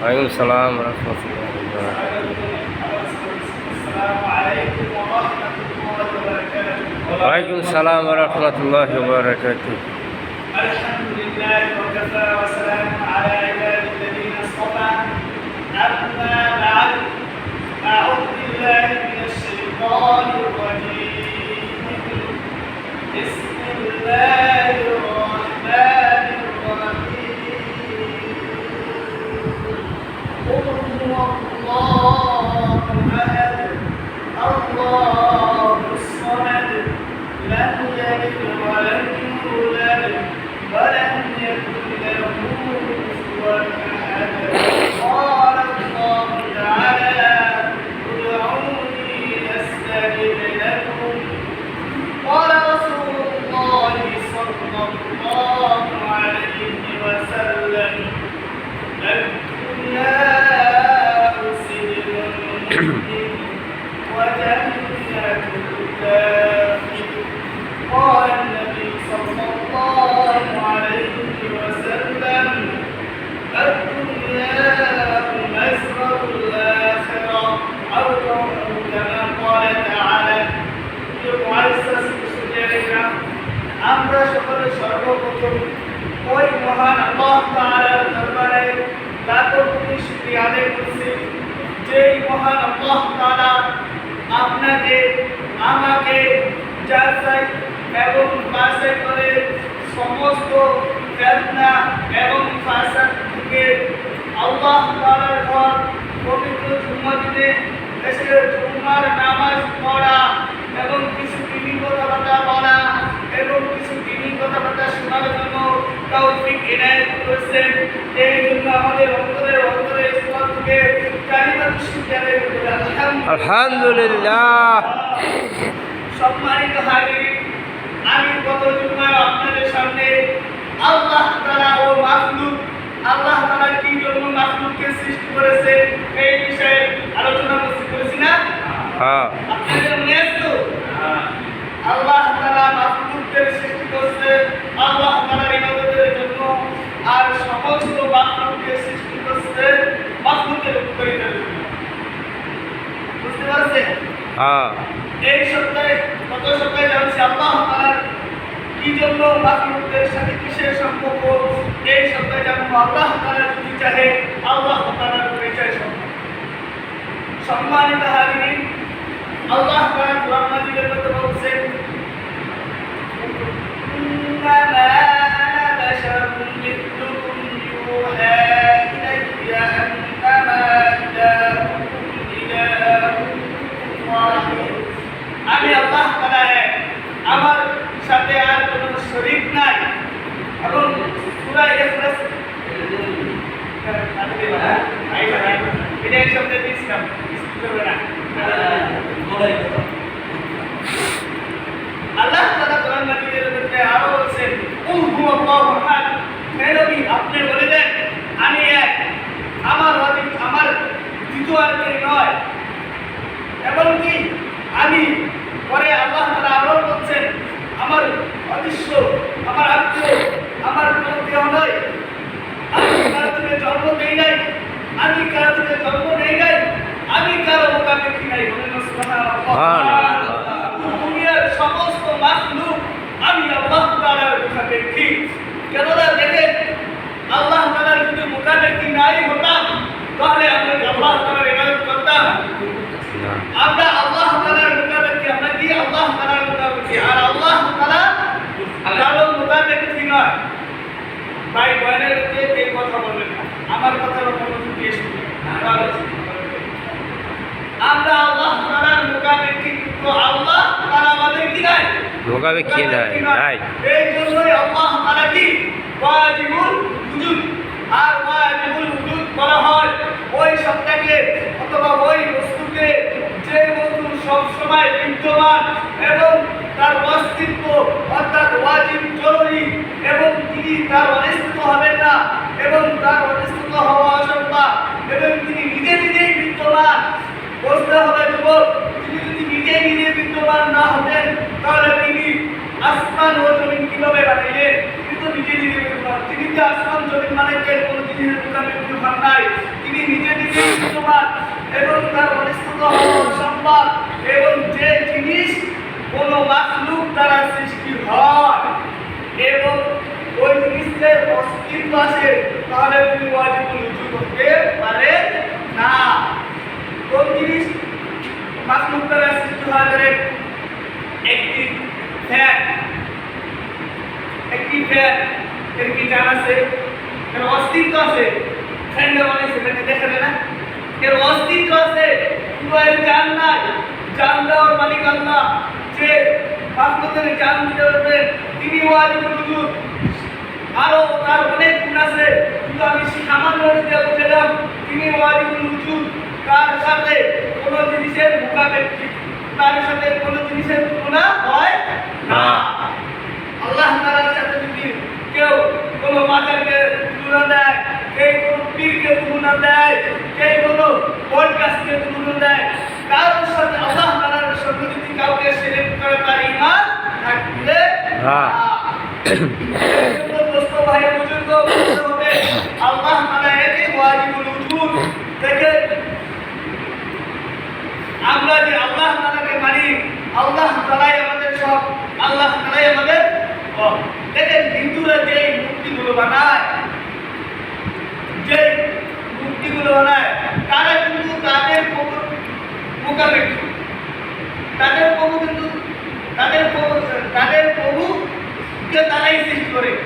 ওয়ালাইকুম সালাম রহমতুল্লাহ। ওয়ালাইকুম সালাম রহমতুল্লাহ বারাকাতুহু। الحمد لله وكفى وسلام على عباده الذين اصطفى أما بعد أعوذ بالله من الشيطان الرجيم بسم الله الرحمن الرحيم قل هو الله أحد الله الصمد لم يلد ولم يولد ولم يكن له كفوا أحد قال الله تعالى ادعوني أستجب لكم قال رسول الله صلى الله عليه وسلم الدنيا سجن وجنة الكافر قال النبي صلى الله عليه وسلم الدنيا مزرعة الآخرة أو كما قال تعالى يعزز بسجارنا আমরা সকলে সর্বপ্রথম ওই মহান আল্লাহ তাআলার দরবারে লাখো কোটি শুকরিয়া আদায় করছি যেই মহান আল্লাহ তাআলা আপনাকে আমাকে যাচাই এবং বাছাই করে সমস্ত ফিতনা এবং ফাসাদ থেকে আল্লাহ তাআলার ঘর পবিত্র জুম্মার দিনে এসে জুম্মার নামাজ পড়া এবং কিছু দিনী কথাবার্তা বলা এবং কিছু দিনী কথাবার্তা শোনার জন্য তৌফিক ইনায়েত করেছেন। এই জন্য আমাদের অন্তরে স্তর থেকে কালিমাতুশ শুকরিয়া আলহামদুলিল্লাহ। সম্মানিত হাজিরিন, আমি গত জুমায় আপনাদের সামনে আল্লাহ তাআলা ও মাখলুক, আল্লাহ তাআলা কি জন্য মাখলুককে সৃষ্টি করেছে এই বিষয়ে আলোচনা করেছি না? হ্যাঁ, আপনাদের মনে আছে তো? আল্লাহ তাআলা মাখলুককে সৃষ্টি করেছে আল্লাহ তাআলার ইবাদতের জন্য, আর সমস্ত মাখলুককে সৃষ্টি করেছে মাখলুকের উপকারিতার জন্য। বুঝতে পারছেন? হ্যাঁ, এই সপ্তাহে গত সপ্তাহে জানছি আল্লাহ তাআলার কি জন্য মাখলুকদের সাথে কিসের সম্পর্ক। এই সপ্তাহে জানবো আল্লাহ তাআলা যদি চাহে আল্লাহ তাআলার পরিচয় সম্পর্কে। সম্মানিত হাজিরিন, আল্লাহ তাআলা কোরআন মাজিদের মধ্যে বলছেন ইন্নামা আনা বাশারুম মিথলুকুম ইউহা ইলাইয়া আন্নামা ইলাহুকুম ইলাহুন ওয়াহিদ। আমি আল্লাহ তাআলা আমার সাথে আর কোনো শরীক নাই। এবং সূরা ইখলাস এটা এক শব্দে দিয়েছিলাম, আল্লাহ তাআলা কোরআন মাজিদের মধ্যে আরো বলছেন কুল হুয়াল্লাহু আহাদ, হে নবী আপনি বলে দেন আমি এক, আমার দ্বিতীয় আর কেউ নয়। এবং কি আমি পরে আল্লাহ তাআলা আরো বলছেন আমার অদৃশ্য, আমার আত্মীয়, আমার কোনো দেহ নয়, আমি কারো থেকে জন্ম নেই নাই, আমি কারো থেকে জন্ম নেই নাই, আমি কারো মোকাবিলা নাই। বলেন সুবহানাল্লাহ। দুনিয়ার সমস্ত মাখলুক আমি আল্লাহ তাআলার মুখাপেক্ষী। কেননা দেখেন আল্লাহ তাআলার যদি মুখাপেক্ষী নাই হতাম তাহলে আমরা আল্লাহ তাআলার ইবাদত করতাম। আমরা আল্লাহ তাআলার মুখাপেক্ষী, আমরা কি আল্লাহ তাআলার মুখাপেক্ষী, আর আল্লাহ তাআলা কারো মুখাপেক্ষী নয়। ভাই বয়ানের মধ্যে এই কথা বলবেন না, আমার কথার মনোযোগ দিয়ে শুনবেন। আমরা আল্লাহ তাআলার মুখাপেক্ষী, কিন্তু আল্লাহ তাআলা আমাদের কি নাই? মুখাপেক্ষী নাই। এই জন্যই আল্লাহ তাআলা কি ওয়াজিবুল উজুদ, আর ওয়াজিবুল উজুদ বলা হয় ওই সত্তাকে অথবা ওই বস্তুকে যে বস্তু সব সময় বিদ্যমান এবং তার অস্তিত্ব অর্থাৎ ওয়াজিব জরুরি, এবং তিনি তার অনিশ্চিত হবেন না এবং তার অনিশ্চিত হওয়া অসম্ভব, এবং তিনি নিজে নিজেই বিদ্যমান। বুঝতে হবে যুবক, তিনি যদি নিজে নিজে বিদ্যমান না হতেন তাহলে তিনি আসমান ও জমিন কিভাবে বানাইলেন তিনি তো নিজে নিজে তিনি যে আসমান জমিন বানাইলেন কোনো জিনিসের দোকানে কোনো ভাব নাই তিনি নিজে নিজে সত্যবাদ এবং তার অনিশ্চিত সম্পদ এবং যে জিনিস কোনো মাখলুক দ্বারা সৃষ্টি হয় এবং ওই জিনিসের অস্তিত্ব আছে তাহলে তিনি ওয়াজিবুল উজুদ হতে পারে না। কোন জিনিস মাখলুক দ্বারা সৃষ্টি হয় ধরেন একটি ফ্যান এর কি জান আছে এর অস্তিত্ব আছে ফ্যানটা মানে সেখানে দেখা যায় না এর অস্তিত্ব আছে কিন্তু এর জান নাই জান দেওয়ার মালিক আল্লাহ যে মাখলুকের জান দিতে পারবেন তিনি ওয়াজিবুল উজুদ আরো তার অনেক গুণ আছে কিন্তু আমি সামান্য দিয়ে বললাম তিনি ওয়াজিবুল উজুদ তার সাথে কোনো জিনিসের মুখাপেক্ষী তার সাথে কোনো জিনিসের তুলনা হয় না। আল্লাহ তাআলার সাথে যদি কেউ কোনো মাজারকে তুলনা দেয় কেউ কোনো পীরকে তুলনা দেয় কেউ কোনো বটগাছকে তুলনা দেয় কারোর সাথে আল্লাহ তাআলার সাথে যদি কাউকে শিরক করে তার ঈমান থাকবে না। দোস্ত ভাই বুজুর্গ বলতে হবে আল্লাহ তাআলা একে ওয়াজিবুল উজুদ দেখেন আমরা যে আল্লাহ তাআলাকে মানি আল্লাহ তাআলাই আমাদের সব আল্লাহ তাআলাই আমাদের দেখেন হিন্দুরা যে মূর্তিগুলো বানায় তারা কিন্তু তাদের মোকাবেক্ষী তাদের প্রভুকে তারাই সৃষ্টি করে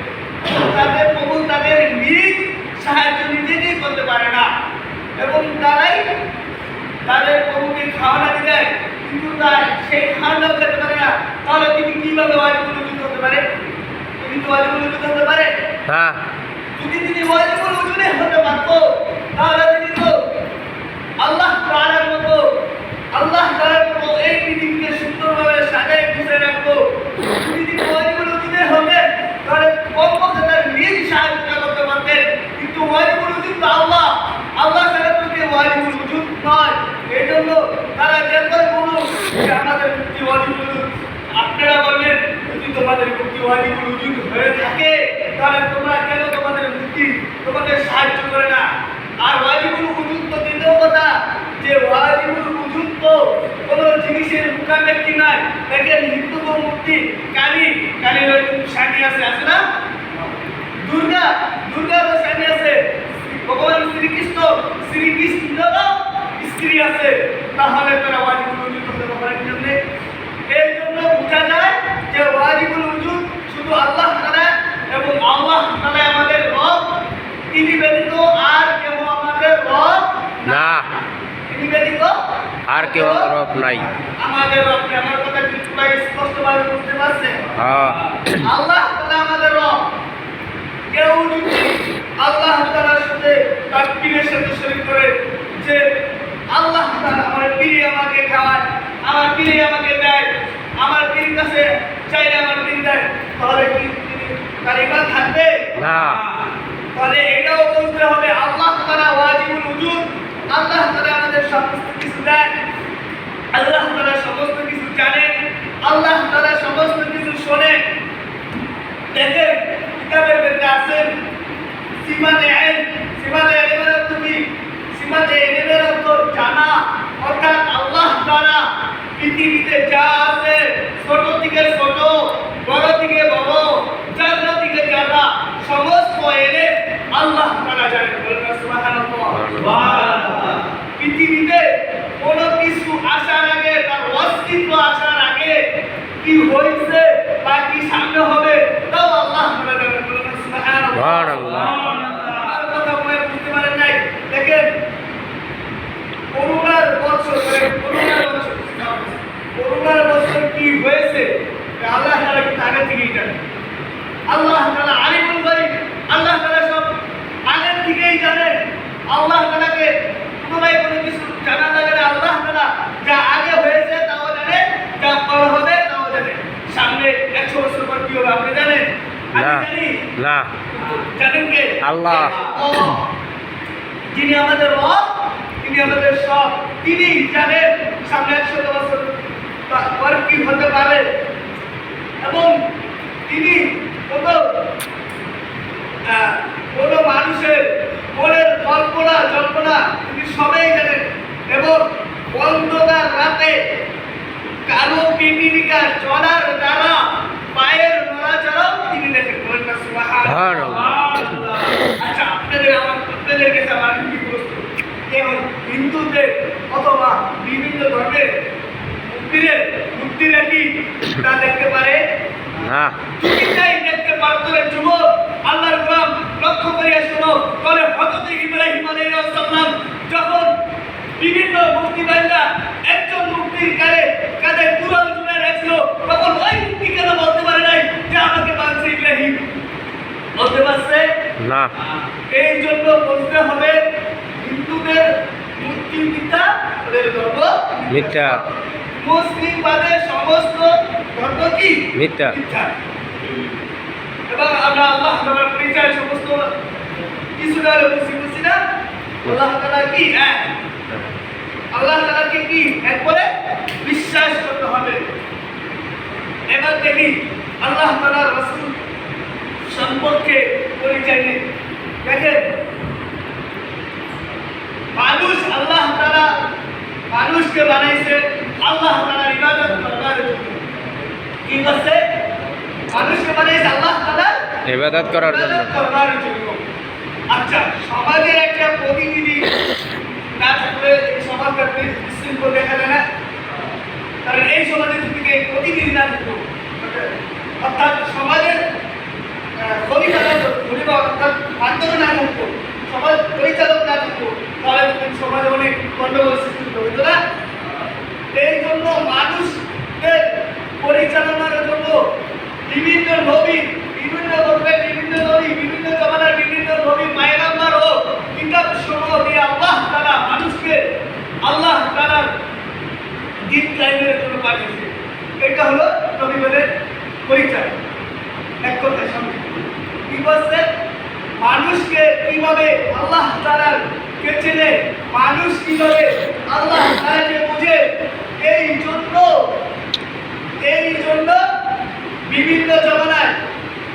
তাদের প্রভু তাদের নিজ সাহায্য নিজেকেই করতে পারে না এবং তারাই তাদের প্রভুকে খাওয়ানা দেয় কিন্তু তার সেই খাওয়ানাও খেতে পারে না তাহলে তিনি কিভাবে ওয়াজিবুল উজুদ হতে পারে তিনি তো ওয়াজিবুল উজুদ হতে পারে হ্যাঁ যদি তিনি ওয়াজিবুল উজুদে হতে পারতো তাহলে তিনি তো আল্লাহ তাআলার মতো এই পৃথিবীকে সুন্দরভাবে সাজায় গুছিয়ে রাখতো যদি তিনি ওয়াজিবুল উজুদে হতেন তাহলে কমপক্ষে তার নিজ সাহায্য করতে পারতেন কিন্তু ওয়াজিবুল উজুদ তো আল্লাহ ছাড়া তো কেউ ওয়াজিবুল উজুদ নয় এই জন্য তারা যেমন বলুন যে আমাদের মুক্তি ওয়াজিবুল উজুদ আপনারা বললেন যদি তোমাদের মুক্তি ওয়াজিবুল উজুদ হয়ে থাকে তাহলে তোমরা কেন তোমাদের মুক্তি তোমাদের সাহায্য করে না। আর ওয়াজিবুল উজুদ তো দ্বিতীয় কথা যে ওয়াজিবুল উজুদ তো কোনো জিনিসের মুখাপেক্ষী নয় দেখেন হিন্দু মূর্তি কালীর শানি আছে না দুর্গারও শানি আছে ভগবান শ্রীকৃষ্ণেরও স্ত্রী আছে তাহলে তারা ওয়াজিবুল উজুদ হতে পারে কেমনে এই জন্য বোঝা যায় যে ওয়াজিবুল উজুদ শুধু আল্লাহ তাআলা এবং আল্লাহ তাআলা আমাদের রব তিনি ব্যতীত আর কেউ আমাদের রব না তিনি ব্যতীত আর কেউ রব নাই আমাদের রব আমার কথা কি সবাই স্পষ্টভাবে বুঝতে পারছেন হ্যাঁ আল্লাহ তাআলা আমাদের রব কেউ যদি আল্লাহ তাআলার সাথে তার পীরের সাথে শরীক করে যে আল্লাহ তাআলা আমার পীর আমাকে খাওয়ায় আমার পীর আমাকে দেয় আমার পীর কাছে চাইলে আমার পীর দেয় তাহলে কি তিনি তার ঈমান থাকবে না তাহলে এটাও বুঝতে হবে আল্লাহ তাআলা ওয়াজিবুল উজুদ আল্লাহ তাআলা আমাদের সমস্ত কিছু দেন আল্লাহ তাআলা সমস্ত কিছু জানেন আল্লাহ তাআলা সমস্ত কিছু শোনেন দেখেন কিতাবের মধ্যে আছেন সীমাতে ইলমের অর্থ কি সীমাতে ইলমের অর্থ জানা অর্থাৎ আল্লাহ তাআলা পৃথিবীতে যা আছে ছোট থেকে ছোট বড় থেকে বড় জান্নাত থেকে জান্নাত সমস্ত ইলম আল্লাহ তাআলা জানেন বলেন সুবহানাল্লাহ সুবহানাল্লাহ পৃথিবীতে কোনো কিছু আসার আগে তার অস্তিত্ব আসার আগে কি হয়েছে বা কি সামনে হবে তাও আল্লাহ তাআলা জানেন বলেন সুবহানাল্লাহ আর কথা বলে বুঝতে পারেন নাই দেখেন করোনার বছর কি হয়েছে আল্লাহ তাআলা কি আগে থেকেই জানেন আল্লাহ তাআলা আলিমুল গায়ব আল্লাহ তাআলা সব আগে থেকেই জানেন আল্লাহ তাআলাকে কোনো কিছু জানা লাগে না আল্লাহ তাআলা যা আগে হয়েছে তাও জানেন যা পরে হবে তাও জানেন সামনে 100 বছর পর কি হবে আপনি জানেন আমি জানি না জানেন কে আল্লাহ যিনি আমাদের রব তিনি আমাদের সব তিনি জানেন সামনে 100 বছর পর কি হতে পারে এবং তিনি কোনো মানুষের মনের কল্পনা জল্পনা তিনি সবাই জানেন এবং অন্ধকার রাতে কালো পিপিলিকা চলার দ্বারা পায়ের নড়াচড়াও তিনি দেখেন। বলেন না সুবহানাল্লাহ। আচ্ছা আপনাদের কাছে আমার কি প্রশ্ন, হিন্দুদের অথবা বিভিন্ন ধর্মের মুক্তিরা কি তা দেখতে পারে না। তাই দেখতে পারতো না। যুবক আল্লাহর গোলাম লক্ষ্য করিয়া শোনো, বলে হযরত ইব্রাহিম আলাইহিস সালাম যখন বিভিন্ন মুক্তিবাহিনীরা একজন মুক্তির কাঁধে কুরআন তুলে রাখলো, তখন ওই মুক্তি কেন বলতে পারে নাই যে আমাকে বাঁচছে ইব্রাহিম? বলতে পারছে না। এই জন্য বলতে হবে হিন্দুদের মূর্তি মিথ্যা, ওদের ধর্ম মিথ্যা। মুসলিম বাদে সমস্ত ধর্ম কি মিথ্যা। এবং আমরা আল্লাহ তাআলার পরিচয় সমস্ত কিছুটা বুঝছি না। আল্লাহ তাআলা কি এক, আল্লাহ তাআলাকে কি এক বলে বিশ্বাস করতে হবে। এবার দেখি আল্লাহ তাআলার রাসূল সম্পর্কে পরিচয় নেই। দেখেন মানুষ আল্লাহ তাআলা মানুষকে বানাইছে আল্লাহ তাআলার ইবাদত করার জন্য। কি করছে? মানুষকে বানাইছে আল্লাহ তাআলার ইবাদত করার জন্য। আচ্ছা, সমাজের একটা প্রতিনিধি না থাকলে এই সমাজটা বিশৃঙ্খল দেখা যায় না। কারণ এই সমাজের থেকে প্রতিনিধি না থাকতো, অর্থাৎ সমাজের অর্থাৎ আন্দোলন না থাকতো, সমাজ পরিচালক না থাকতো, তাহলে সমাজে অনেক গন্ডগোল সৃষ্টি হতো না। এই জন্য মানুষদের পরিচালনার জন্য বিভিন্ন নবী, বিভিন্ন ধর্মের বিভিন্ন নবী, বিভিন্ন জমানার বিভিন্ন নবী মায়গাম্বার ও কিতাব সমূহ দিয়ে আল্লাহ তাআলা মানুষকে আল্লাহ তাআলার দ্বীন কায়েমের জন্য পাঠিয়েছে। এটা হলো নবীদের পরিচয়। এক কথায় সামনে কি বলছে? মানুষকে কিভাবে আল্লাহ তাআলার কে চেনে, মানুষ কিভাবে আল্লাহ তাআলাকে বুঝে, এই জন্য বিভিন্ন জমানায়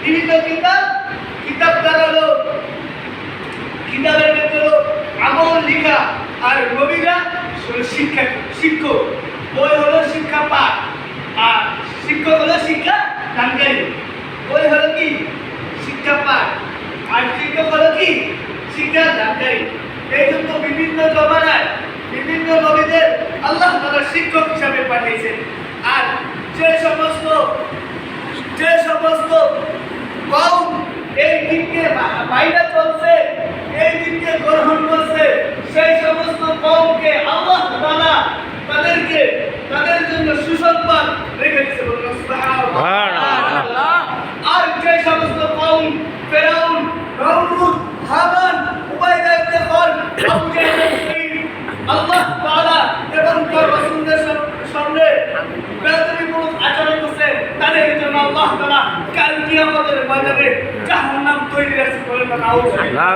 বিভিন্ন কিতাব দ্বারা হলো কিতাবের ভেতরে আমল লিখা, আর নবীরা শিক্ষক। বই হলো শিক্ষা পাঠ, আর শিক্ষক হলো শিক্ষা দানকারী। বই হলো কি শিক্ষা পাঠ, আর শিক্ষক হলো কি শিক্ষা দানকারী। এই জন্য বিভিন্ন জমানায় বিভিন্ন নবীদের আল্লাহ তাআলা শিক্ষক হিসাবে পাঠিয়েছেন। আর যে সমস্ত কওম এই দিনকে বাইরে চলছে, এই দিনকে গ্রহণ করছে, সেই সমস্ত কওমকে আল্লাহ তাআলা তাদের জন্য সুসংবাদ রেখে দিয়েছে। সুবহানাল্লাহ। আর যে সমস্ত কওম ফেরাউন, নমরুদ, হামান, উবাইদা ইবনে খালদ, আবু জাহল, আল্লাহ তাআলা এবং তার রাসূলদের সামনে বেয়াদবিমূলক আচরণ করছে, তাদের জন্য আল্লাহ তাআলা কাল কিয়ামতের ময়দানে জাহান্নাম তৈরি রাখছে। বলেন না নাউযুবিল্লাহ।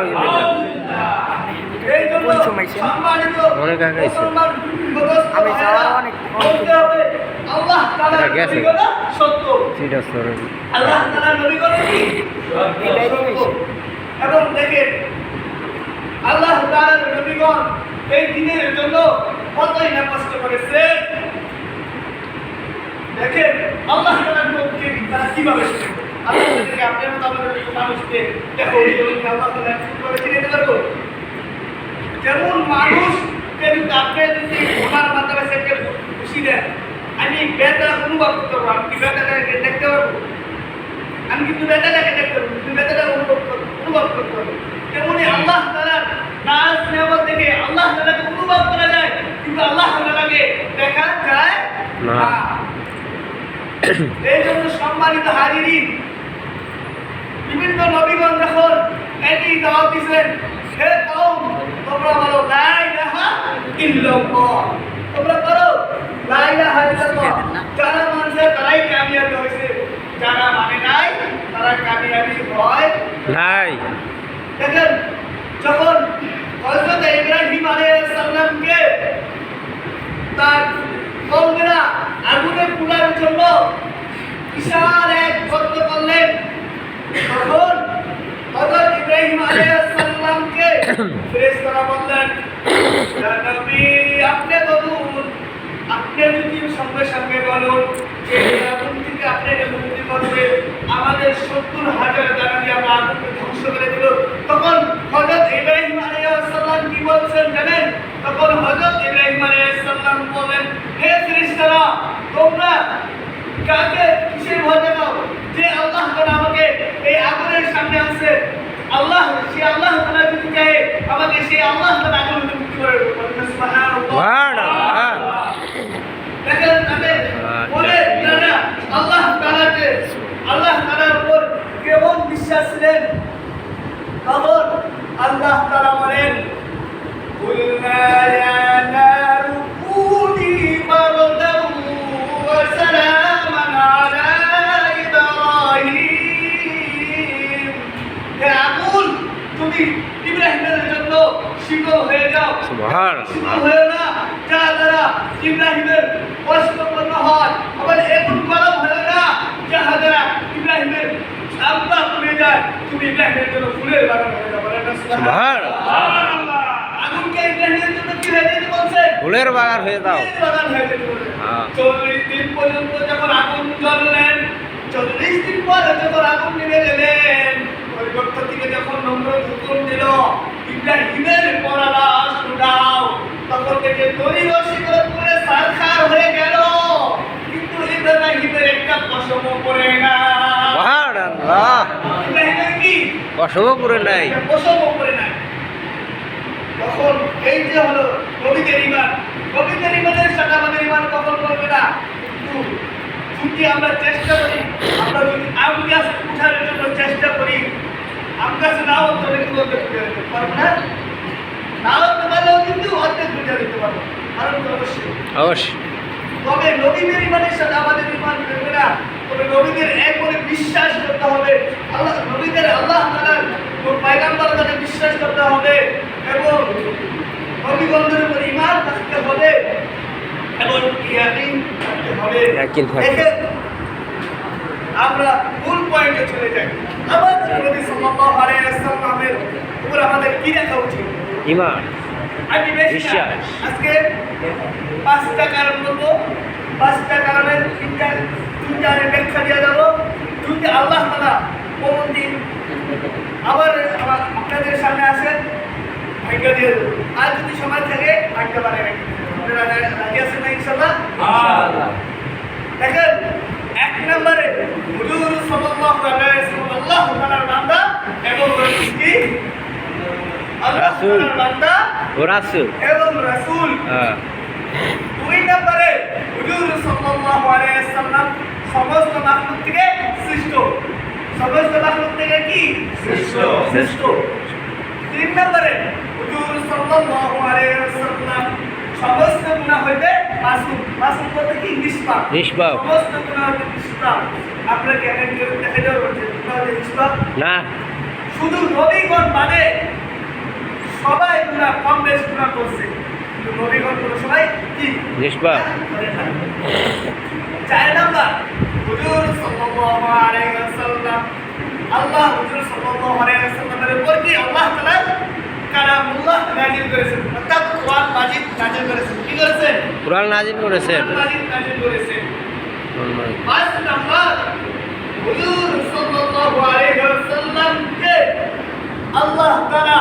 এই জন্য সম্মানিত মুসলমান আমি বলতে হবে আল্লাহ তাআলার নবীগণ সত্য, আল্লাহ তাআলার নবীগণ এবং দেখেন আল্লাহ তাআলার নবীগণ এই দিনের জন্য কতই না কষ্ট করেছে। দেখেন আল্লাহ তাআলার নবীকে তারা কিভাবে আপনাদেরকে আপনার মতো আমাদের মানুষকে দেখো আল্লাহ তাআলা কিভাবে চিনতে পারবো। যেমন মানুষকে যদি আপনি যদি আমার মাধ্যমে সেটা খুশি দেন, আমি ব্যথা অনুভব করতে পারবো, আমি কি ব্যথাটাকে দেখতে পারবো? আমি কিন্তু ব্যথাটাকে দেখতে পারবো, কিন্তু ব্যথাটা অনুভব করতে পারবো। তেমনি আল্লাহ তাআলার নাজ নেয়ামত থেকে আল্লাহ তাআলাকে অনুভব করা যায়, কিন্তু আল্লাহ তাআলাকে দেখা যায় না। এই জন্য সম্মানিত হাজিরিন, বিভিন্ন নবীগণ যখন একই দাওয়াত দিয়েছেন, হে কওম তোমরা বলো লা ইলাহা ইল্লাল্লাহ, তোমরা করো লা ইলাহা ইল্লাল্লাহ। যারা মানছে তারাই কামিয়াবি হয়েছে, যারা মানে নাই তারা কামিয়াবি হয় নাই। দেখেন যখন হযরত ইব্রাহিম আলাইহিস সালামকে তার কওমেরা আগুনে পোড়ার জন্য বিশাল এক গর্ত করলেন। তখন হযরত ইব্রাহিম আলাইহিস সালামকে ফেরেশতারা বললেন, ইয়া নবী, আপনি বলুন, আপনি যদি সঙ্গে সঙ্গে বলুন যে এই আগুন থেকে আপনাকে মুক্তি করবে, আমাদের ৭০,০০০ দ্বারা দিয়ে আমরা আগুনকে ধ্বংস করে দিল। তখন হযরত ইব্রাহিম আলাইহিস সালাম কি বলছেন জানেন? তখন হযরত ইব্রাহিম আলাইহিস সালাম বলেন, হে ফেরেশতারা, তোমরা কাকে কিসের ভয় দেখাও? যে আল্লাহ তাআলা আমাকে এই আগুনের সামনে আনছে, আল্লাহ তাআলা যদি চায় আমাকে সেই আল্লাহ তাআলা আগুন থেকে মুক্তি করে দেবে। সুবহানাল্লাহ। দেখেন তাদের বলে যারা আল্লাহ তাআলার উপর কেমন বিশ্বাস ছিলেন। তখন আল্লাহ তাআলা বলেন, কুলনা ইয়া নারু কুনি বারদান ওয়া সালামান আলা ইব্রাহিম। হে আগুন, তুমি ইব্রাহিমের জন্য শীতল হয়ে যাও। সুবহানাল্লাহ। শীতল হয়ে না, যা দ্বারা ইব্রাহিমের কষ্টপূর্ণ হয়। আবার এমন গরম হয়ে না, যাহা দ্বারা ইব্রাহিমের আত্মা পুড়ে যায়। তুমি ইব্রাহিমের জন্য ফুলের বাগান হয়ে যাও। বলেন না সুবহানাল্লাহ। আগুনকে ইব্রাহিমের জন্য কি হয়ে যেতে বলছে? ফুলের বাগান হয়ে যাও। ফুলের বাগান হয়ে যেতে বলছে। হ্যাঁ। ৪০ দিন পর্যন্ত যখন আগুন জ্বললেন, ৪০ দিন পরে যখন আগুন নিভে গেলেন, ওই গর্ত থেকে যখন নমরুদ হুকুম দিল ইব্রাহিমের পরালাশ উঠাও, তখন থেকে দড়ি রশি করে পুরে সারখার হয়ে গেল, কিন্তু ইব্রাহিমের একটা পশমও পড়ে না। সুবহানাল্লাহ। ইব্রাহিমের কি কসমও করে নাই। একটা পশমও পড়ে নাই। তখন এই যে হলো নবীদের ঈমান, নবীদের ঈমানের সাথে আমাদের ঈমান কখন করবে না? কিন্তু যদি আমরা চেষ্টা করি, আমরা যদি আম গাছ উঠার জন্য চেষ্টা করি, আম গাছ নাও তবে কিন্তু অর্ধেক উঠে দিতে পারবো না, নাও তো পারলেও কিন্তু অর্ধেক উঠে দিতে পারবো, কারণ তো অবশ্যই। তবে নবীদের ঈমানের সাথে আমাদের ঈমান করবে না। তবে নবীদের এক করে বিশ্বাস করতে হবে, নবীদের আল্লাহ তাআলার পয়গম্বরকে বিশ্বাস করতে হবে এবং নবীগণের উপর ঈমান রাখতে হবে এবং ইয়াকিন রাখতে হবে। দেখেন, আমরা মূল পয়েন্টে চলে যাই। আমাদের নবী সাল্লাল্লাহু আলাইহি ওয়াসাল্লামের উপর আমাদের কি রাখা উচিত? ঈমান, আমি বেশি বিশ্বাস। আজকে 5টা কারণ বলবো, 5টা কারণের তিনটা ব্যাখ্যা দিয়ে যাবো। যদি আল্লাহ তাআলা কোন দিন আবার আপনাদের সামনে আসেন, ভাগ্য দিয়ে দেবো। আর যদি সময় থাকে ভাগ্য বাড়ায় রাখি। আপনারা রাজি আছেন না ইনশাআল্লাহ? ইনশাআল্লাহ। দেখেন, 1 নম্বরে হুজুর সাল্লাল্লাহু আলাইহি ওয়াসাল্লাম আল্লাহ তাআলার বান্দা এবং রাসূল কি? আল্লাহ তাআলার বান্দা ও রাসূল এবং রাসূল। 2 নম্বরে হুজুর সাল্লাল্লাহু আলাইহি ওয়াসাল্লাম সমস্ত মাখলুক থেকে শ্রেষ্ঠ। সমস্ত মাখলুক থেকে কি? শ্রেষ্ঠ। 3 নম্বরে হুজুর সাল্লাল্লাহু আলাইহি ওয়াসাল্লাম সমস্ত গুনাহ হইতে মাসুম। মাসুম বলতে কি? নিষ্পাপ। সমস্ত গুনাহ হইতে নিষ্পাপ। আপনারা কি এমন কেউ দেখা যাবে যে গুনাহ হইতে নিষ্পাপ? না। শুধু নবীগণ বাদে সবাই গুনাহ, কম বেশ গুনাহ করছে, কিন্তু নবীগণ কোনো সবাই কি? নিষ্পাপ। 4 নাম্বার হুজুর সাল্লাল্লাহু আলাইহি ওয়াসাল্লাম, আল্লাহ হুজুর সাল্লাল্লাহু আলাইহি ওয়াসাল্লামের উপর কি আল্লাহ তাআলা কালামুল্লাহ নাযিল করেছেন, অর্থাৎ কোরআন মাজিদ নাযিল করেছেন। কি করেছেন? কোরআন নাযিল করেছেন। কোরআন মাজিদ নাযিল করেছেন। 5 নাম্বার হুজুর সাল্লাল্লাহু আলাইহি ওয়াসাল্লামকে আল্লাহ তাআলা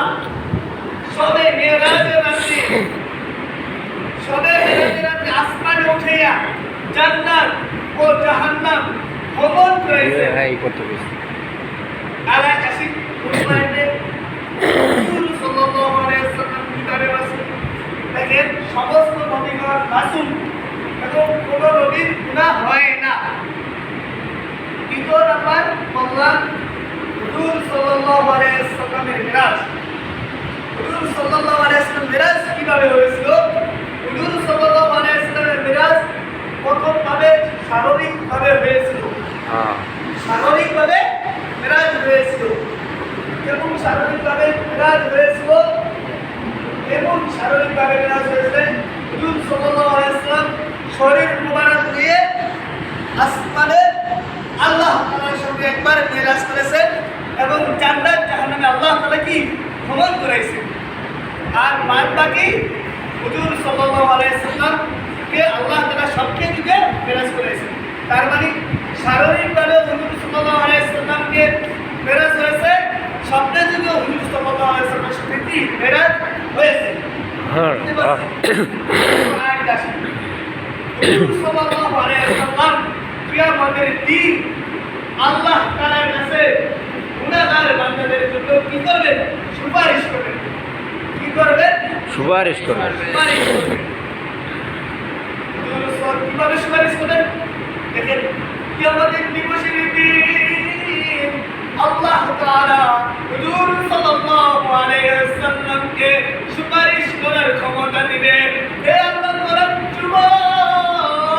সবে মেরাজের রাতে আসমানে উঠাইয়া জান্নাত ও জাহান্নাম ভ্রমণ করেছেন। আলাকাশিক উন্নয়নে রাসূল সাল্লাল্লাহু আলাইহি ওয়াসাল্লাম কিতাবে রাসূল। দেখেন, সমস্ত নবীগণ রাসূল এবং কোন নবীর গুনাহ হয় না। 2 নাম্বার বললাম হুজুর সাল্লাল্লাহু আলাইহি ওয়াসাল্লামের মিরাজ। হুজুর সাল্লাল্লাহু আলাইহি ওয়াসাল্লাম মিরাজ কিভাবে হয়েছিল? হুজুর সাল্লাল্লাহু আলাইহি ওয়াসাল্লামের মিরাজ প্রথমভাবে শারীরিকভাবে হয়েছিল। শারীরিকভাবে মিরাজ হয়েছিল। এবং শারীরিকভাবে মিরাজ হয়েছিল হুজুর সাল্লাল্লাহু আলাইহি ওয়াসাল্লাম শরীর মুবারক নিয়ে আসমানে আল্লাহ তাআলার সঙ্গে একবার মেরাজ করেছেন এবং জান্নাত জাহান্নামে আল্লাহ তাআলা কি ভ্রমণ করাইছেন। আর বাদ বাকি হুজুর সাল্লাল্লাহু আলাইহি সাল্লামকে আল্লাহ তাআলা সবকে দিকে মেরাজ করেছেন। তার মানে শারীরিকভাবে হুজুর সাল্লাল্লাহু আলাইহি সাল্লামকে মেরাজ হয়েছে, স্বপ্নে যদিও হুজুর সাল্লাল্লাহু আলাইহি সাল্লামের সাথে কি মেরাজ হয়েছে। হুজুর সাল্লাল্লাহু আলাইহি সাল্লাম কিয়ামতের দিন আল্লাহ তাআলার কাছে গুনাহগার বান্দাদের জন্য কি করবেন? সুপারিশ করবেন। কি করবেন? সুপারিশ করবেন। সুপারিশ করবেন। কিভাবে সুপারিশ করবেন? দেখেন, কিয়ামতের দিবসের দিন আল্লাহ তাআলা হুজুর সাল্লাল্লাহু আলাইহি ওয়াসাল্লামকে সুপারিশ করার ক্ষমতা দিবেন। হে আল্লাহর গোলাম যুবক,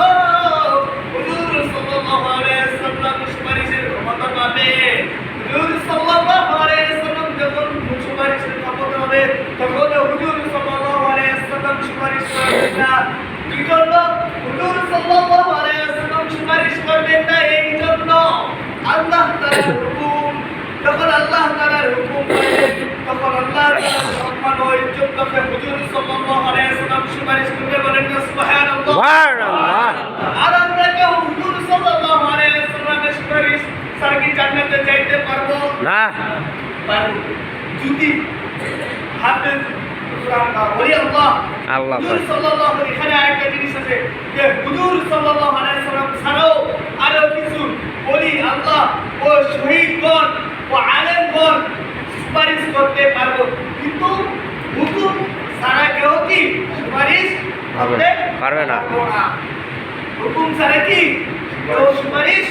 হুজুর সাল্লাল্লাহু আলাইহি ওয়াসাল্লাম সুপারিশের ক্ষমতা পাবে। হুজুর সাল্লাল্লাহু আলাইহি ওয়াসাল্লাম যখন সুপারিশের ক্ষমতা হবে তখন হুজুর সাল্লাল্লাহু আলাইহি ওয়াসাল্লাম সুপারিশ করবেন না। কি জন্য হুজুর সাল্লাল্লাহু আলাইহি ওয়াসাল্লাম সুপারিশ করবেন না? এই জন্য আল্লাহ তাআলার হুকুম, যখন আল্লাহ তাআলার হুকুম হয় তখন আল্লাহ তাআলার সম্মান ও ইজ্জত রক্ষা হুজুর সাল্লাল্লাহু আলাইহি ওয়াসাল্লাম সুপারিশ করবে। বলেন না সুবহানাল্লাহ। সুবহানাল্লাহ। আর আমরা কি হুজুর সাল্লাল্লাহু আলাইহি ওয়াসাল্লামের সুপারিশ ছাড়া কি জান্নাতে যাইতে পারবো? না। পারবো যদি হাফেজ কুরআন বা ওলি আল্লাহ হুজুর সাল্লাল্লাহু আলাইহি, এখানে আরেকটা জিনিস আছে যে হুজুর সাল্লাল্লাহু আলাইহি সাল্লাম ছাড়াও আরো কিছু ওলি আল্লাহ ও শহীদগণ ও আলেমগণ সুপারিশ করতে পারবো, কিন্তু হুকুম ছাড়া কেউ কি সুপারিশ করতে পারবে না। হুকুম ছাড়া কি কেউ সুপারিশ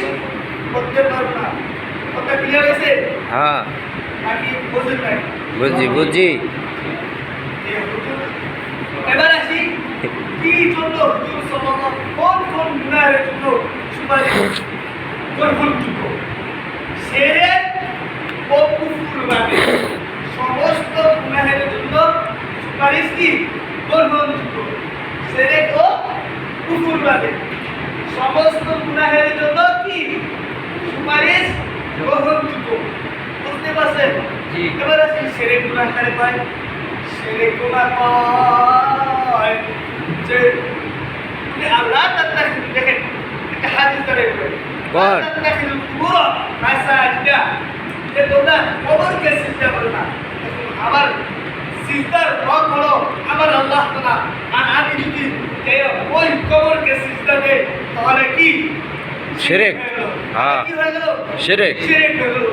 করতে পারবে না। কথা ক্লিয়ার হয়েছে? হ্যাঁ, নাকি বুঝেন নাই? বুঝছি। এবার আসি কি জন্য হুজুর সাল্লাল্লাহু কোন কোন গুনাহের জন্য সুপারিশ গ্রহণযোগ্য? শিরক ও কুফর বাদে সমস্ত গুনাহের জন্য সুপারিশ কি গ্রহণযোগ্য? শিরক ও কুফর বাদে সমস্ত গুনাহের জন্য কি সুপারিশ গ্রহণযোগ্য? বুঝতে পারছেন? এবার আসি শিরক গুনাহ কারে পায়। শিরক গুনাহ পায় যে আল্লাহ তাআলা, দেখেন একটা হাদিস ধরে কোন? তাত্তাখিযুল কুবুর মাসাজিদা, যে তোমরা কবরকে সিজদা করো না। আমার সিজদার হক হলো আমার আল্লাহ তাআলা, আর আমি যদি ওই কবরকে সিজদা দেই তাহলে কি শিরক। হ্যাঁ, কি হয়ে গেল? শিরক। শিরক হয়ে গেল।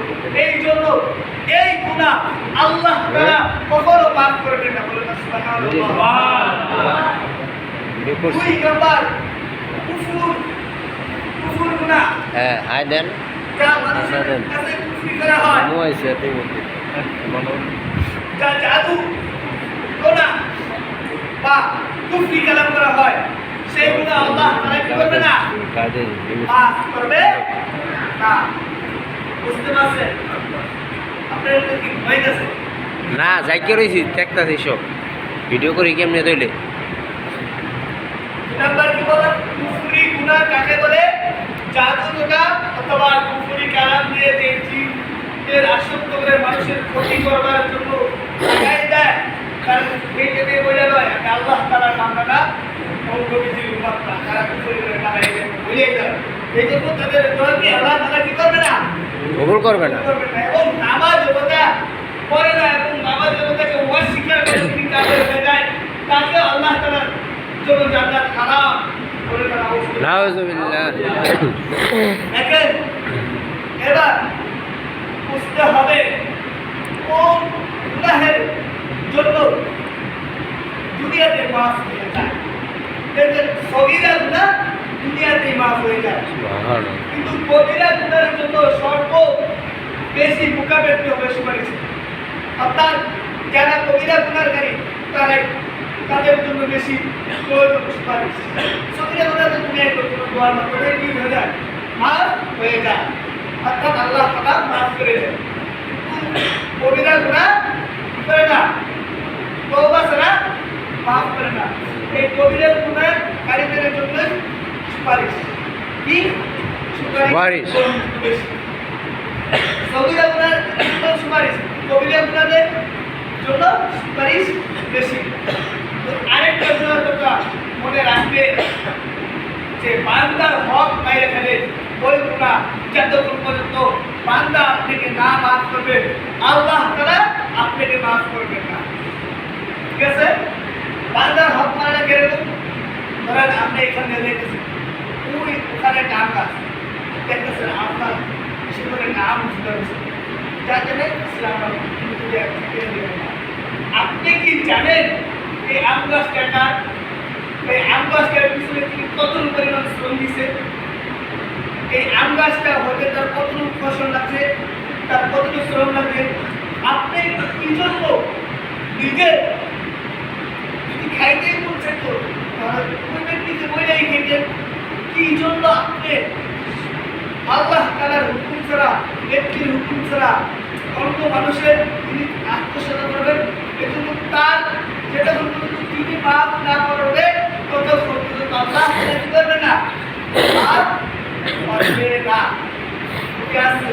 এই জন্য এই গুনাহ আল্লাহ তাআলা কখনো মাফ করবেন না। বলেন না সুবহানাল্লাহ। দুই নাম্বার কুফর গুনাহ। হ্যাঁ, আয় দেন। যা মানুষের কাছে কুফরি করা হয়, যা জাদু গোনা বা কুফরি কালাম করা হয়, সেই গুনাহ আল্লাহ তাআলা কি করবে না? মাফ করবে না। বুঝতে পারছেন? আপনার কি ভয় আছে? না, যাইকে রয়েছি দেখতাছি সব ভিডিও করে কেমনে তৈলে। নাম্বার কি বলে? কুফরি গুনাহ কাকে বলে? জাদু টোনা অথবা কুফরি কালাম দিয়ে যে জিনের আসক্ত করে মানুষের ক্ষতি করবার জন্য লাগাই দেয়, কারণ এই যে বলে নয় আমি আল্লাহ তাআলার বান্দাটা নবীজির উম্মত না, তারা কুফরি করে লাগাই দেয় বলে দেয়। এই জন্য তাদের দোয়া কি আল্লাহ তাআলা কি করবে না? কবুল করবে না। এবং নামাজ ওটা পড়ে না এবং নামাজ ওটাকে অস্বীকার করে তিনি কাফের হয়ে যায়, তাকে আল্লাহ তাআলার জন্য জান্নাত হারাম করে দেওয়া হবে। নাউযুবিল্লাহ। দেখেন, এবার বুঝতে হবে কোন গুনাহের জন্য দুনিয়াতে মাফ হয়ে যায়। দেখবেন সগীরা গুনাহ দুনিয়াতে মাফ হয়ে যায়, কিন্তু কবিরা গুনাহের জন্য সর্ব বেশি মুখাপেক্ষি হবে সুপারিশ। অর্থাৎ যারা কবিরা গুনাহকারী তাদের জন্য বেশি প্রয়োজন সুপারিশ। সগীরা গুনাহ তো দুনিয়ায় করতে দোয়ার মাধ্যমে কি হয়ে যায়? মাফ হয়ে যায়, অর্থাৎ আল্লাহ তাআলা মাফ করে দেন। কবিরা গুনাহ কি করে না? তওবা ছাড়া মাফ করে না। এই কবিরা গুনাহকারীদের জন্য সুপারিশ কি? সুপারিশ। বেশি। সগীরা গুনার জন্য সুপারিশ, কবিরা গুনাহের জন্য সুপারিশ বেশি। তো আরেকটা কথা মনে রাখবে যে বান্দার হক বাইরে ফেলে ওই গুনাহ যতক্ষণ পর্যন্ত বান্দা আপনাকে না মাফ করবে, আল্লাহ তাআলা আপনাকে মাফ করবেন না। ঠিক আছে? বান্দার হক মানে কিরকম? ধরেন আপনি এখানে দেখতেছেন, ওখানে ডাক আছে, দেখতেছেন আপনার সেখানে নাম বুঝতে পারছেন, যার জন্য ইসলাম আপনি কি জানেন এই আম গাছটা কার? এই আম গাছটার পিছনে তিনি কতটুকু পরিমাণ শ্রম দিছে? এই আম গাছটা হতে তার কতটুকু ফসল লাগছে, তার কতটুকু শ্রম লাগছে? আপনি কি জন্য নিজে যদি খাইতেই বলছেন তো ওই ব্যক্তিকে বইটাই খেতেন, কি জন্য আপনি আল্লাহ তাআলার হুকুম ছাড়া, ব্যক্তির হুকুম ছাড়া অন্য মানুষের তিনি আত্মসাৎ করবেন? এজন্য তার যেটা পর্যন্ত তিনি মাফ না করবে ততক্ষণ পর্যন্ত আল্লাহ তাআলা কি করবে না? মাফ করবে না। ঠিক আছে?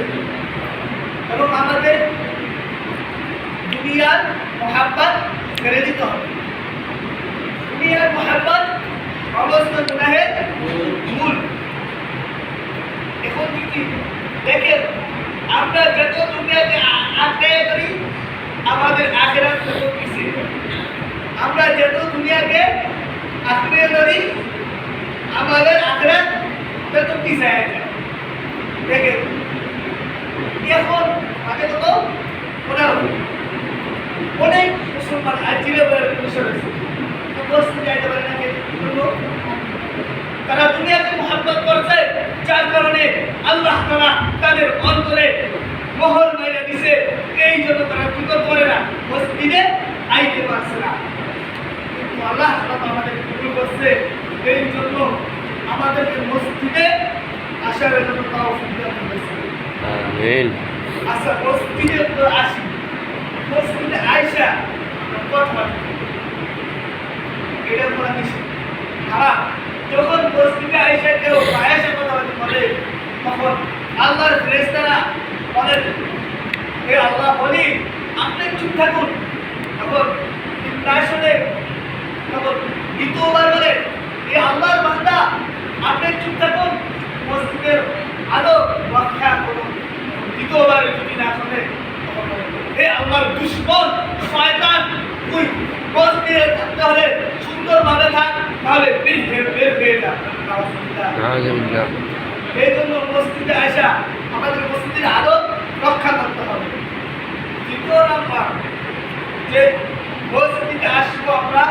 এবং আমাদের দুনিয়ার মহাব্বত ছেড়ে দিতে হবে। দুনিয়ার মহাব্বত অবস্থা গুনাহের মূল। এখন কি দেখেন, আমরা যত দুনিয়াতে আঁকড়ে করি আমাদের আখিরাত তত পিছিয়ে যায়। আমরা যত দুনিয়াকে আঁকড়ে ধরি আমাদের আখিরাত তত পিছিয়ে যায়। দেখেন এখন আগে কত অনেক মুসলমান আজিরে বসে রয়েছে, যাইতে পারে না। তারা দুনিয়াকে মহব্বত করছে, যার কারণে আল্লাহ তাআলা তাদের অন্তরে মোহর মাইরা দিছে। এই জন্য তারা কি করতে পারে না? মসজিদে আইতে পারছে না। কিন্তু আল্লাহ তাআলা আমাদের কবুল করছে, এই জন্য আমাদেরকে মসজিদে আসার জন্য তৌফিক দান করেছে। আমিন। আচ্ছা, মসজিদে তো আসি, মসজিদে আয়েশা কথা এটা বলা নিষেধ, হারাম। যখন মসজিদে আয়েশা কেউ আয়েশা কথা বলে তখন আল্লাহর ফেরেশতারা বলেন, হে আল্লাহ বলি আপনি চুপ থাকুন। তখন শুনে তখন দ্বিতীয়বার বলে, হে আল্লাহর বান্দা আপনি চুপ থাকুন, মসজিদের আলো রক্ষা করুন। দ্বিতীয়বার যদি না শুনে তখন বলে, হে আল্লাহর দুশমন শয়তান তুই মসজিদে থাকতে হলে সুন্দরভাবে থাক, তাহলে বের হয়ে যা। এই জন্য মসজিদে আসা আমাদের মসজিদের আদব রক্ষা করতে হবে। দ্বিতীয় নাম্বার যে মসজিদে আসবো আমরা,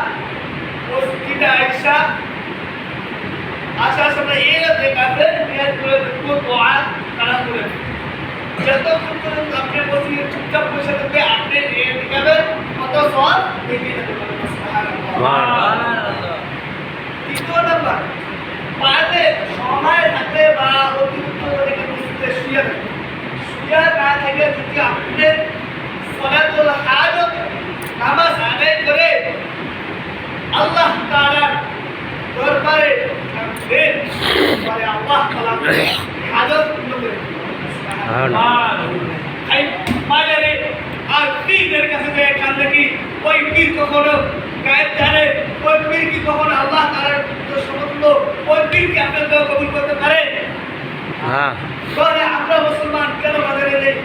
মসজিদে আইসা আসার সময় এই দেখাতে নিয়াত করে দেখবো দোয়া তারা করে। যতক্ষণ পর্যন্ত আপনি মসজিদে চুপচাপ বসে থাকবে আপনি দেখাবেন কত সওয়াব দেখে যেতে পারবেন। সুবহানাল্লাহ। দ্বিতীয় নাম্বার পারলে সময় থাকলে বা অতিরিক্ত দেখে মসজিদে শুয়ে থাকবে, শুয়ে না থেকে যদি আপনি সালাতুল হাজত নামাজ আদায় করে আল্লাহ তাআলার দরবারে থাকবেন, তাহলে আল্লাহ তাআলা হাজত পূর্ণ করে দিবেন। বাজারে আর পীরদের কাছে যায় কান্দে কি ওই পীর কখনো গায়েব জানে? ওই পীর কি কখনো আল্লাহ তাআলার সমতুল্য? ওই পীর কি আপনার দোয়া কবুল করতে পারে? হ্যাঁ। তাহলে আমরা মুসলমান কেন বাজারে নেই?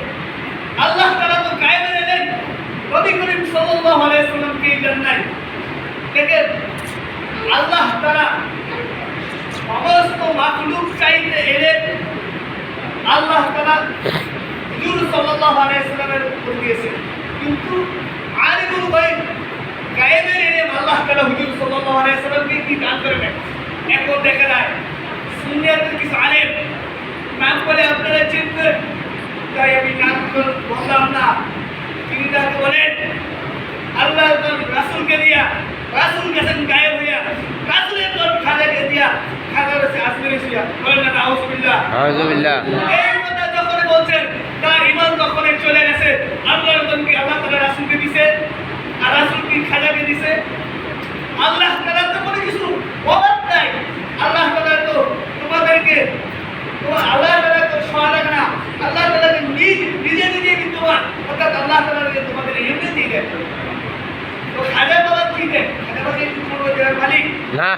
আল্লাহ তাআলা তো গায়েবে নেন, নবী করিম সাল্লাল্লাহু আলাইহি ওয়াসাল্লামকে দেন নাই। দেখেন আল্লাহ তাআলা সমস্ত মাখলুক চাইতে এলেন, আল্লাহ তাআলা হুজুর সাল্লাল্লাহু আলাইহি ওয়াসাল্লামের উপর দিয়েছেন। কিন্তু আলিমুল গায়ব গায়েবের ইলম আল্লাহ তাআলা হুজুর সাল্লাল্লাহু আলাইহি ওয়াসাল্লামকে কি দান করে দেন। এখন দেখা যায় সুন্নিয়াতের কিছু আলেম নাম করে আপনারা চিনবেন, তাই আমি নাম বললাম না। তিনি তাকে বলেন আল্লাহ তার রাসূলকে দিয়া, রাসূল গেছেন গায়েব হইয়া, রাসূলের তোর খাজাকে দিয়া, খাজা রয়েছে আসমানে শুয়া। বলেন না আউযুবিল্লাহ। আউযুবিল্লাহ। এই কথা যখন বলছেন তার ঈমান তখন চলে গেছে। আল্লাহর জন্য আল্লাহ তাআলা রাসূলকে দিয়েছে, আর রাসূল কি খাজাকে দিয়েছে? আল্লাহ তাআলা তো কোনো কিছু অভাব নাই। আল্লাহ তাআলা তো তোমাদেরকে তোমার আল্লাহর দিকে আমাকে একটু বলবো যে মালিক না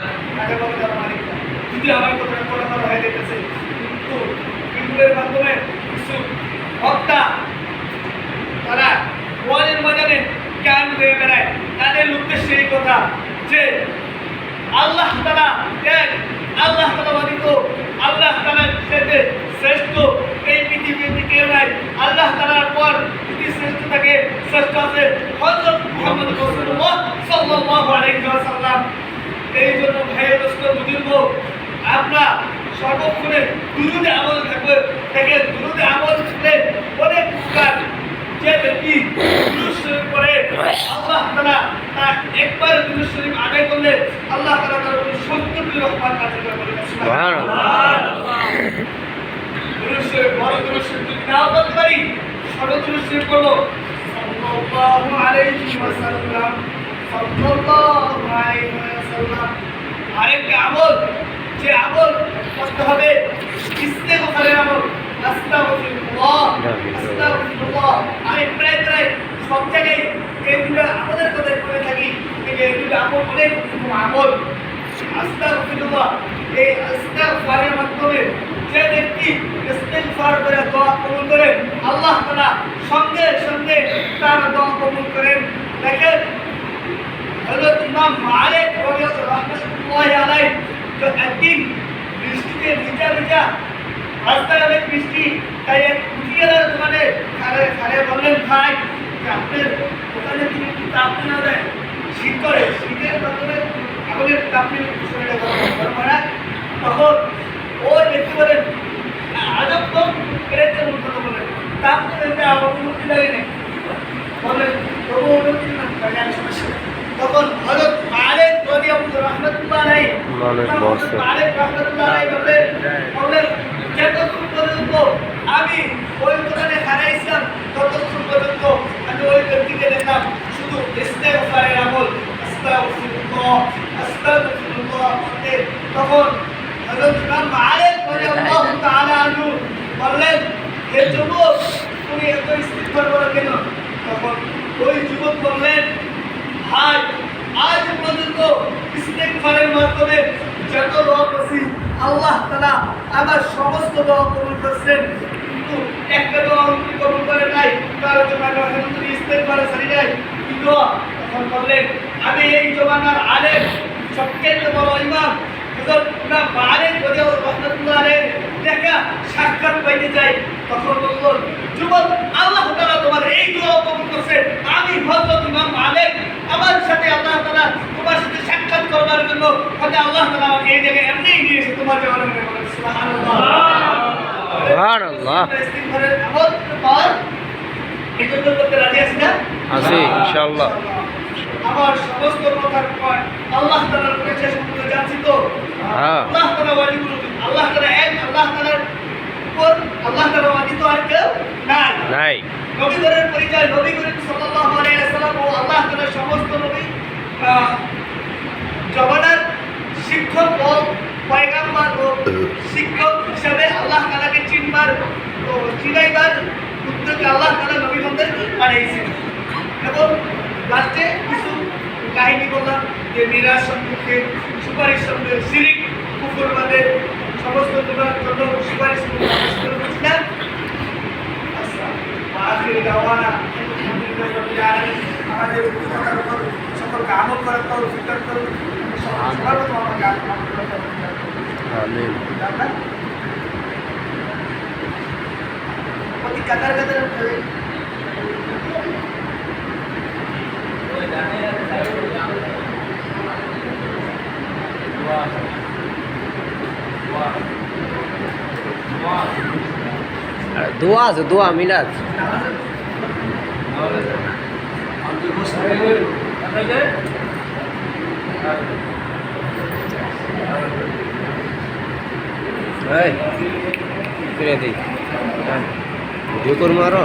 আগে বলে তার মালিক না। যদি আমার কথা কথা হয়ে যেতেছে কিন্তু ইউটিউবের মাধ্যমে কিছু বক্তা তারা ওয়ালের ময়দানে গান গেয়ে বেড়ায় তাদের উদ্দেশ্যে এই কথা যে আল্লাহ তাআলা এক আল্লাহ তাআলা বাদিত আল্লাহ তাআলার সাথে শ্রেষ্ঠ এই পৃথিবীতে কেউ নাই আল্লাহ তাআলার পর যদি শ্রেষ্ঠ থাকে শ্রেষ্ঠ আছে হযরত মুহাম্মদ রাসূলুল্লাহ সাল্লাল্লাহু আলাইহি ওয়াসাল্লাম। এই জন্য ভাই দোস্ত বুজুর্গ আমরা সর্বক্ষণে দুরুদে আমল থাকবে থেকে দুরুদে আমল করলে অনেক উপকার যে ব্যক্তি দুরূদ শরীফ পড়ে আল্লাহ তাআলা তার একবার দুরূদ শরীফ আদায় করলে আল্লাহ তাআলা তার উপর 70টি রহমত নাযিল করে সুবহানাল্লাহ। দুরূদ শরীফ বড় দুরূদ শরীফ যদি নাও বলতে পারি ছোট দুরূদ শরীফ পড়ো সাল্লাল্লাহু আলাইহি ওয়াসাল্লাম সাল্লাল্লাহু আলাইহি ওয়াসাল্লাম। আরেকটা আমল যে আমল করতে হবে ইস্তেগফারের আমল আস্তাগফিরুল্লাহ আস্তাগফিরুল্লাহ। আমি প্রায় প্রায় সব জায়গায় এই দুটো আমাদের কথা বলে থাকি এই দুটো আমল অনেক আমল আস্তাগফিরুল্লাহ। এই ইস্তেগফারের মাধ্যমে যে ব্যক্তি ইস্তেগফার করে দোয়া কবুল করে আল্লাহ তাআলা সঙ্গে সঙ্গে তার দোয়া কবুল করেন। দেখেন হযরত ইমাম মালিক রাহমাতুল্লাহি আলাইহি তো একদিন বৃষ্টিতে ভিজা ভিজা রাস্তায় অনেক বৃষ্টি তাই এক কুটিয়ালার দোকানে খারে বললেন ভাই আপনার দোকানে তুমি কি তাপ না দেয় শীত করে শীতের মাধ্যমে আমাদের তাপনি শরীরে গরম হয় না তখন ও দেখতে বলেন আজব তো পেরেছে কথা বলেন তাপ পেরেছে আমার অনুমতি লাগে না বলেন তবু অনুমতি না সমস্যা তখন হযরত মালিক রাহমাতুল্লাহ আলাইহি মালিক রাহমাতুল্লাহ আলাইহি বললেন যতক্ষণ পর্যন্ত আমি ওই দোকানে হারাইছিলাম ততক্ষণ পর্যন্ত আমি ওই ব্যক্তিকে দেখলাম শুধু ইস্তেগফারের আমল আস্তাগফিরুল্লাহ আস্তাগফিরুল্লাহ বলতে তখন হযরত ইমাম মালিক রাদিয়াল্লাহু তাআলা আনহু বললেন হে যুবক তুমি এত ইস্তেগফার করো কেন? তখন ওই যুবক বললেন ভাই আজ পর্যন্ত ইস্তেগফারের মাধ্যমে যত দোয়া করছি আল্লাহ তাআলা আমার সমস্ত দোয়া কবুল করেছেন কিন্তু একটা দোয়া উনি কবুল করে নাই তার জন্য আমি আলহামদুলিল্লাহ ইস্তেগফার করি নাই কি দোয়া তখন বললেন আমি এই জমানার আলেম সবচেয়ে বড় ইমাম হযরত ইমাম মালিক রাহমাতুল্লাহ আলাইহি দেখা সাক্ষাৎ পাইতে চাই। তখন বললেন যুবক আল্লাহ তাআলা তোমার এই দোয়া কবুল করেছে আমি হযরত ইমাম মালিক আমার সাথে আল্লাহ তাআলা তোমার সাথে সাক্ষাৎ করবার জন্য হয়তো আল্লাহ তাআলা আমাকে এই জায়গায় এমনি নিয়েছে তোমার জন্য সুবহানাল্লাহ সুবহানাল্লাহ। ইস্তিগফারের আমল আর এই জন্য করতে রাজি আছি না আছি ইনশাআল্লাহ। আমার সমস্ত কথার পর আল্লাহ তাআলার কাছে সম্পূর্ণ যাচ্ছি তো হ্যাঁ আল্লাহ তাআলা ওয়াজিব আল্লাহ তাআলা এক আল্লাহ তাআলার উপর আল্লাহ তাআলা ওয়াজিব আর কেউ নাই নাই নবীদের পরিচয় নবী করিম সাল্লাল্লাহু আলাইহি ওয়াসাল্লাম ও আল্লাহ তাআলার সমস্ত নবী জমানার শিক্ষক ও পয়গাম্বর ও শিক্ষক হিসাবে আল্লাহ তাআলাকে চিনবার ও চিনাইবার উদ্যোগে আল্লাহ তাআলা নবীগণদের পাঠিয়েছেন এবং লাস্টে কিছু কাহিনী বললাম যে নিরাশ সম্মুখে সুপারিশ সম্মুখে শিরিক কুফরবাদের সমস্ত তোমার জন্য সুপারিশ করছিলেন। আখির দাওয়ানা আমাদের কথার উপর সকলকে আমল করার তৌফিক দান করুন। সবার প্রথম আমাকে আমল করার তৌফিক দান করুন। আমিন। প্রতি কাতার কাতার উঠে দোয়া আছে দোয়া মিলাদ এই ফিরে দিই ভিডিও করবো আরো